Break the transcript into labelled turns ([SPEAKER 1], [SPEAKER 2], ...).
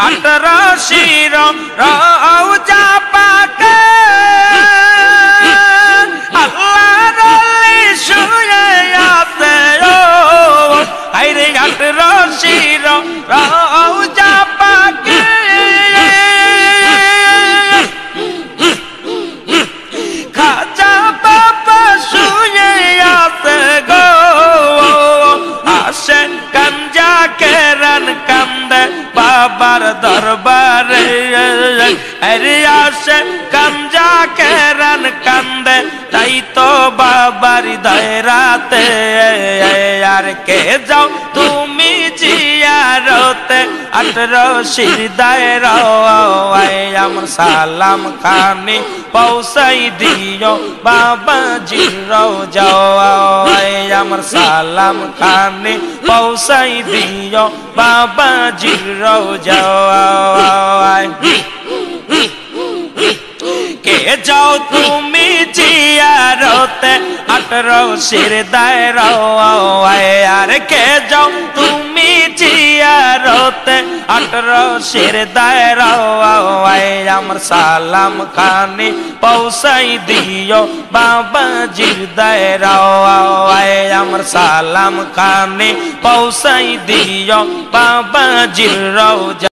[SPEAKER 1] 18 রওজা পাকে আল্লাহর ওলি শুয়ে আছে ও আইরে 18 রওজা পাকে খাজা বাবা শুয়ে আছে গো আসেন কাঞ্জা কেরান কান্দে বাবার দরবারে আরে আসেন কাঞ্জা কেরান কান্দে তাই তো বাবার দায়রাতে আর কে যাও তুমি জিয়ারতে 18 দায়রায় আমার সালাম খানি পৌঁছাই দিও বাবাজির রওজায় আমার সালাম খানি পৌঁছাই দিও বাবাজির রওজায় কে যাও তুমি জিয়ারতে 18 দায়রায় আর কে যাও তুমি জিয়ারতে 18 দায়রায় আমার সালাম খানি পৌঁছাই দিও বাবাজির দায়রায় আমার সালাম খানি পৌঁছাই দিও বাবাজির রওজা